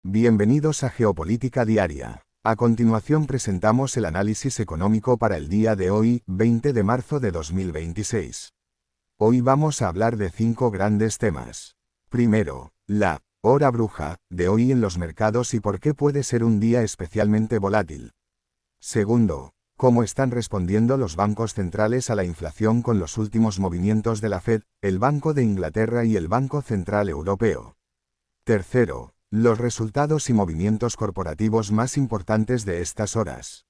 Bienvenidos a Geopolítica Diaria. A continuación presentamos el análisis económico para el día de hoy, 20 de marzo de 2026. Hoy vamos a hablar de 5 grandes temas. Primero, la hora bruja de hoy en los mercados y por qué puede ser un día especialmente volátil. Segundo, cómo están respondiendo los bancos centrales a la inflación con los últimos movimientos de la Fed, el Banco de Inglaterra y el Banco Central Europeo. Tercero, los resultados y movimientos corporativos más importantes de estas horas.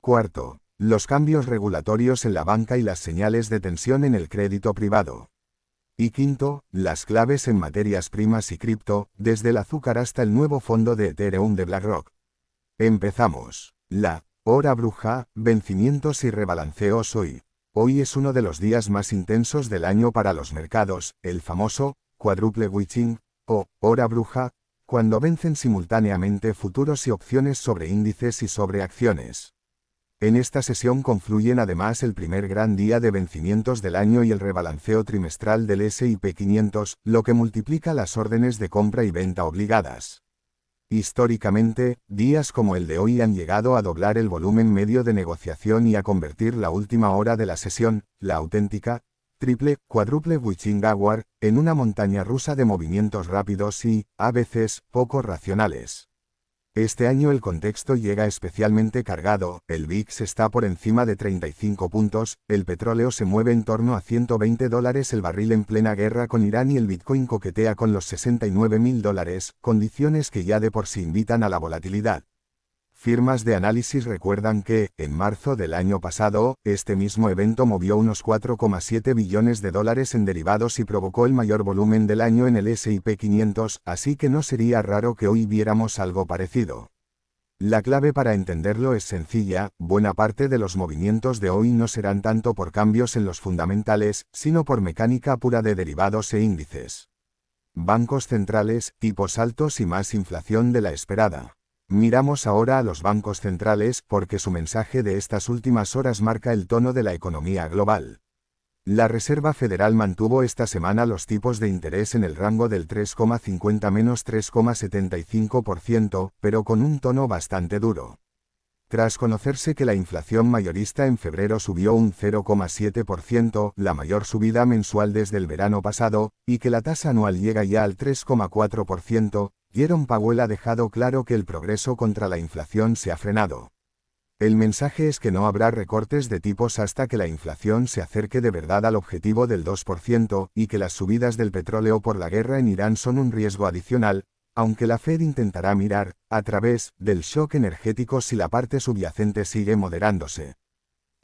Cuarto, los cambios regulatorios en la banca y las señales de tensión en el crédito privado. Y quinto, las claves en materias primas y cripto, desde el azúcar hasta el nuevo fondo de Ethereum de BlackRock. Empezamos. La hora bruja, vencimientos y rebalanceos hoy. Hoy es uno de los días más intensos del año para los mercados, el famoso quadruple witching, o hora bruja, cuando vencen simultáneamente futuros y opciones sobre índices y sobre acciones. En esta sesión confluyen además el primer gran día de vencimientos del año y el rebalanceo trimestral del S&P 500, lo que multiplica las órdenes de compra y venta obligadas. Históricamente, días como el de hoy han llegado a doblar el volumen medio de negociación y a convertir la última hora de la sesión, la auténtica, quadruple witching hour, en una montaña rusa de movimientos rápidos y, a veces, poco racionales. Este año el contexto llega especialmente cargado, el VIX está por encima de 35 puntos, el petróleo se mueve en torno a $120 el barril en plena guerra con Irán y el Bitcoin coquetea con los $69.000, condiciones que ya de por sí invitan a la volatilidad. Firmas de análisis recuerdan que, en marzo del año pasado, este mismo evento movió unos $4,7 billones en derivados y provocó el mayor volumen del año en el S&P 500, así que no sería raro que hoy viéramos algo parecido. La clave para entenderlo es sencilla, buena parte de los movimientos de hoy no serán tanto por cambios en los fundamentales, sino por mecánica pura de derivados e índices. Bancos centrales, tipos altos y más inflación de la esperada. Miramos ahora a los bancos centrales porque su mensaje de estas últimas horas marca el tono de la economía global. La Reserva Federal mantuvo esta semana los tipos de interés en el rango del 3,50–3,75%, pero con un tono bastante duro. Tras conocerse que la inflación mayorista en febrero subió un 0,7%, la mayor subida mensual desde el verano pasado, y que la tasa anual llega ya al 3,4%, Jerome Powell ha dejado claro que el progreso contra la inflación se ha frenado. El mensaje es que no habrá recortes de tipos hasta que la inflación se acerque de verdad al objetivo del 2% y que las subidas del petróleo por la guerra en Irán son un riesgo adicional, aunque la Fed intentará mirar, a través del shock energético si la parte subyacente sigue moderándose.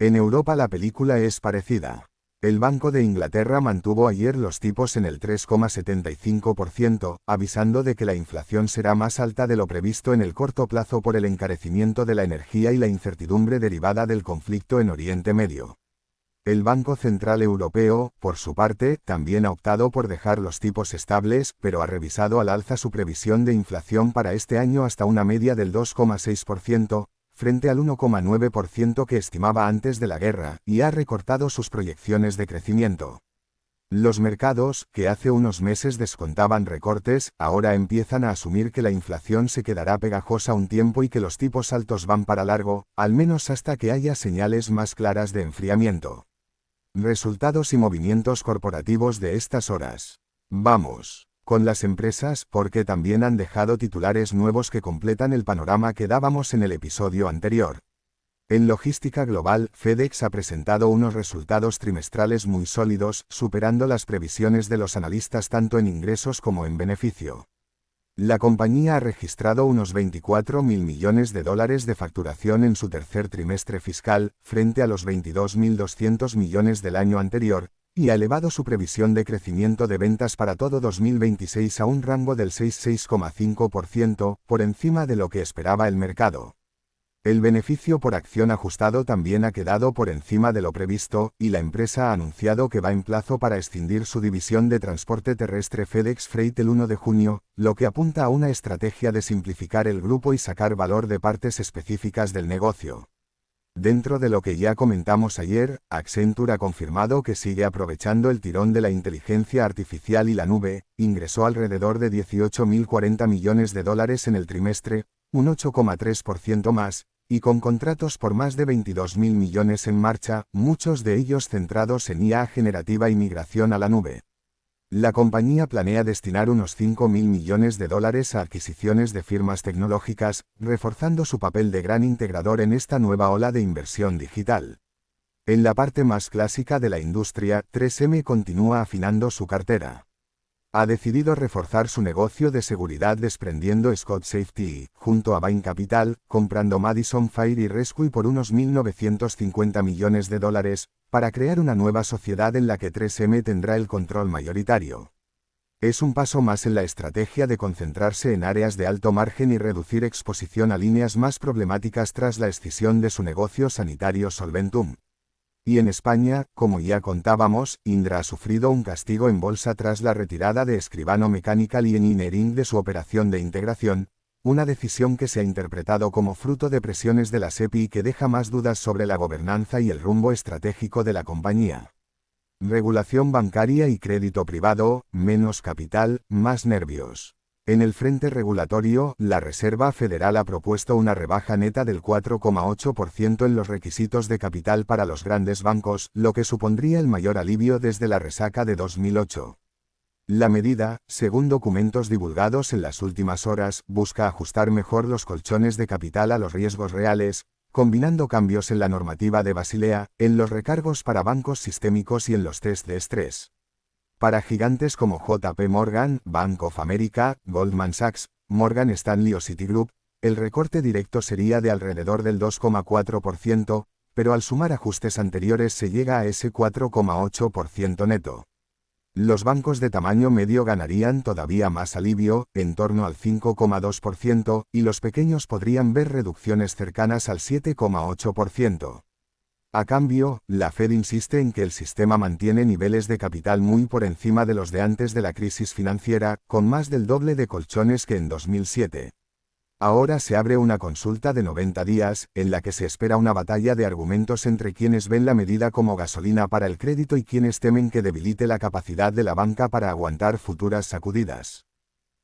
En Europa la película es parecida. El Banco de Inglaterra mantuvo ayer los tipos en el 3,75%, avisando de que la inflación será más alta de lo previsto en el corto plazo por el encarecimiento de la energía y la incertidumbre derivada del conflicto en Oriente Medio. El Banco Central Europeo, por su parte, también ha optado por dejar los tipos estables, pero ha revisado al alza su previsión de inflación para este año hasta una media del 2,6%, frente al 1,9% que estimaba antes de la guerra, y ha recortado sus proyecciones de crecimiento. Los mercados, que hace unos meses descontaban recortes, ahora empiezan a asumir que la inflación se quedará pegajosa un tiempo y que los tipos altos van para largo, al menos hasta que haya señales más claras de enfriamiento. Resultados y movimientos corporativos de estas horas. Vamos con las empresas, porque también han dejado titulares nuevos que completan el panorama que dábamos en el episodio anterior. En logística global, FedEx ha presentado unos resultados trimestrales muy sólidos, superando las previsiones de los analistas tanto en ingresos como en beneficio. La compañía ha registrado unos $24.000 millones de facturación en su tercer trimestre fiscal, frente a los $22.200 millones del año anterior, y ha elevado su previsión de crecimiento de ventas para todo 2026 a un rango del 6,5%, por encima de lo que esperaba el mercado. El beneficio por acción ajustado también ha quedado por encima de lo previsto, y la empresa ha anunciado que va en plazo para escindir su división de transporte terrestre FedEx Freight el 1 de junio, lo que apunta a una estrategia de simplificar el grupo y sacar valor de partes específicas del negocio. Dentro de lo que ya comentamos ayer, Accenture ha confirmado que sigue aprovechando el tirón de la inteligencia artificial y la nube, ingresó alrededor de 18.040 millones de dólares en el trimestre, un 8,3% más, y con contratos por más de 22.000 millones en marcha, muchos de ellos centrados en IA generativa y migración a la nube. La compañía planea destinar unos 5.000 millones de dólares a adquisiciones de firmas tecnológicas, reforzando su papel de gran integrador en esta nueva ola de inversión digital. En la parte más clásica de la industria, 3M continúa afinando su cartera. Ha decidido reforzar su negocio de seguridad desprendiendo Scott Safety, junto a Bain Capital, comprando Madison Fire y Rescue por unos 1.950 millones de dólares, para crear una nueva sociedad en la que 3M tendrá el control mayoritario. Es un paso más en la estrategia de concentrarse en áreas de alto margen y reducir exposición a líneas más problemáticas tras la escisión de su negocio sanitario Solventum. Y en España, como ya contábamos, Indra ha sufrido un castigo en bolsa tras la retirada de Escribano Mechanical y Engineering de su operación de integración, una decisión que se ha interpretado como fruto de presiones de la SEPI y que deja más dudas sobre la gobernanza y el rumbo estratégico de la compañía. Regulación bancaria y crédito privado, menos capital, más nervios. En el frente regulatorio, la Reserva Federal ha propuesto una rebaja neta del 4,8% en los requisitos de capital para los grandes bancos, lo que supondría el mayor alivio desde la resaca de 2008. La medida, según documentos divulgados en las últimas horas, busca ajustar mejor los colchones de capital a los riesgos reales, combinando cambios en la normativa de Basilea, en los recargos para bancos sistémicos y en los test de estrés. Para gigantes como JP Morgan, Bank of America, Goldman Sachs, Morgan Stanley o Citigroup, el recorte directo sería de alrededor del 2,4%, pero al sumar ajustes anteriores se llega a ese 4,8% neto. Los bancos de tamaño medio ganarían todavía más alivio, en torno al 5,2%, y los pequeños podrían ver reducciones cercanas al 7,8%. A cambio, la Fed insiste en que el sistema mantiene niveles de capital muy por encima de los de antes de la crisis financiera, con más del doble de colchones que en 2007. Ahora se abre una consulta de 90 días, en la que se espera una batalla de argumentos entre quienes ven la medida como gasolina para el crédito y quienes temen que debilite la capacidad de la banca para aguantar futuras sacudidas.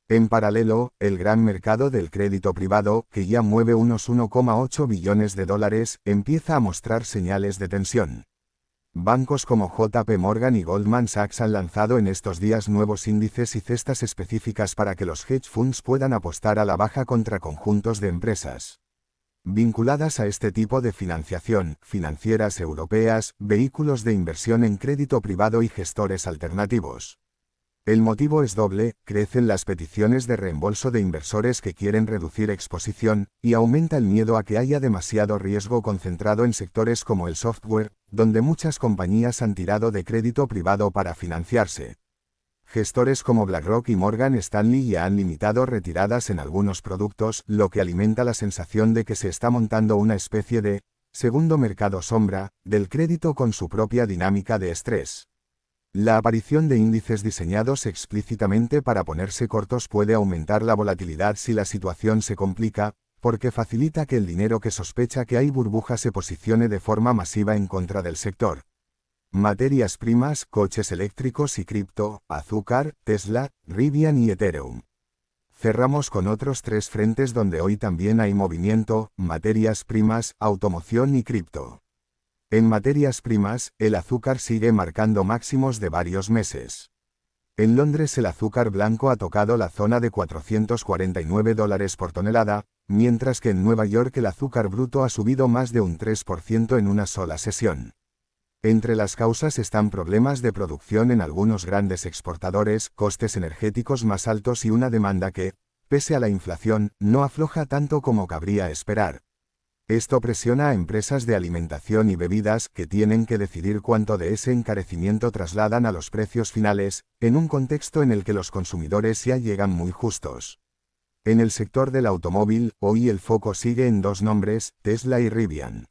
En paralelo, el gran mercado del crédito privado, que ya mueve unos 1,8 billones de dólares, empieza a mostrar señales de tensión. Bancos como JP Morgan y Goldman Sachs han lanzado en estos días nuevos índices y cestas específicas para que los hedge funds puedan apostar a la baja contra conjuntos de empresas vinculadas a este tipo de financiación, financieras europeas, vehículos de inversión en crédito privado y gestores alternativos. El motivo es doble: crecen las peticiones de reembolso de inversores que quieren reducir exposición, y aumenta el miedo a que haya demasiado riesgo concentrado en sectores como el software, donde muchas compañías han tirado de crédito privado para financiarse. Gestores como BlackRock y Morgan Stanley ya han limitado retiradas en algunos productos, lo que alimenta la sensación de que se está montando una especie de segundo mercado sombra del crédito con su propia dinámica de estrés. La aparición de índices diseñados explícitamente para ponerse cortos puede aumentar la volatilidad si la situación se complica, porque facilita que el dinero que sospecha que hay burbuja se posicione de forma masiva en contra del sector. Materias primas, coches eléctricos y cripto, azúcar, Tesla, Rivian y Ethereum. Cerramos con otros tres frentes donde hoy también hay movimiento: materias primas, automoción y cripto. En materias primas, el azúcar sigue marcando máximos de varios meses. En Londres el azúcar blanco ha tocado la zona de $449 por tonelada, mientras que en Nueva York el azúcar bruto ha subido más de un 3% en una sola sesión. Entre las causas están problemas de producción en algunos grandes exportadores, costes energéticos más altos y una demanda que, pese a la inflación, no afloja tanto como cabría esperar. Esto presiona a empresas de alimentación y bebidas, que tienen que decidir cuánto de ese encarecimiento trasladan a los precios finales, en un contexto en el que los consumidores ya llegan muy justos. En el sector del automóvil, hoy el foco sigue en dos nombres: Tesla y Rivian.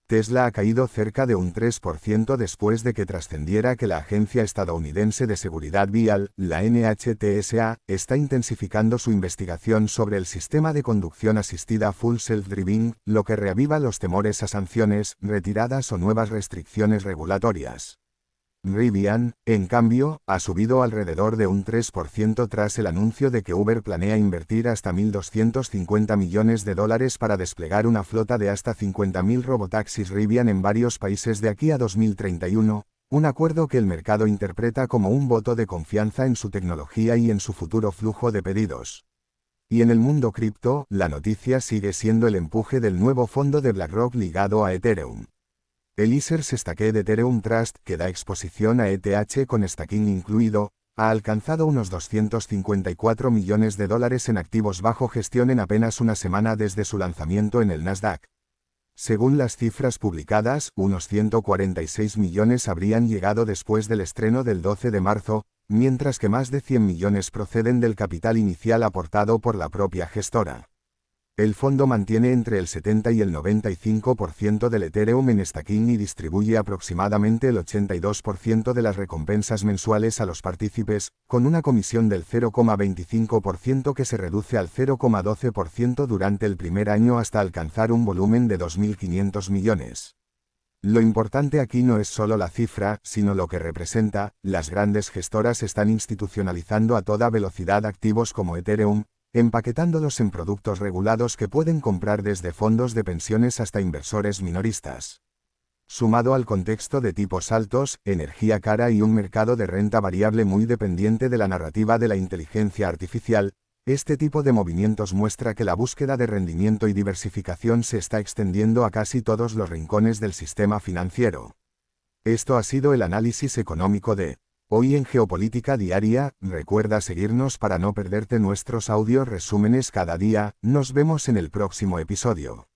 Tesla ha caído cerca de un 3% después de que trascendiera que la Agencia Estadounidense de Seguridad Vial, la NHTSA, está intensificando su investigación sobre el sistema de conducción asistida Full Self-Driving, lo que reaviva los temores a sanciones, retiradas o nuevas restricciones regulatorias. Rivian, en cambio, ha subido alrededor de un 3% tras el anuncio de que Uber planea invertir hasta $1.250 millones para desplegar una flota de hasta 50.000 robotaxis Rivian en varios países de aquí a 2031, un acuerdo que el mercado interpreta como un voto de confianza en su tecnología y en su futuro flujo de pedidos. Y en el mundo cripto, la noticia sigue siendo el empuje del nuevo fondo de BlackRock ligado a Ethereum. El ICERS Stake de Ethereum Trust, que da exposición a ETH con staking incluido, ha alcanzado unos $254 millones en activos bajo gestión en apenas una semana desde su lanzamiento en el Nasdaq. Según las cifras publicadas, unos 146 millones habrían llegado después del estreno del 12 de marzo, mientras que más de 100 millones proceden del capital inicial aportado por la propia gestora. El fondo mantiene entre el 70 y el 95% del Ethereum en staking y distribuye aproximadamente el 82% de las recompensas mensuales a los partícipes, con una comisión del 0,25% que se reduce al 0,12% durante el primer año hasta alcanzar un volumen de 2.500 millones. Lo importante aquí no es solo la cifra, sino lo que representa. Las grandes gestoras están institucionalizando a toda velocidad activos como Ethereum, empaquetándolos en productos regulados que pueden comprar desde fondos de pensiones hasta inversores minoristas. Sumado al contexto de tipos altos, energía cara y un mercado de renta variable muy dependiente de la narrativa de la inteligencia artificial, este tipo de movimientos muestra que la búsqueda de rendimiento y diversificación se está extendiendo a casi todos los rincones del sistema financiero. Esto ha sido el análisis económico de Hoy en Geopolítica Diaria. Recuerda seguirnos para no perderte nuestros audios resúmenes cada día. Nos vemos en el próximo episodio.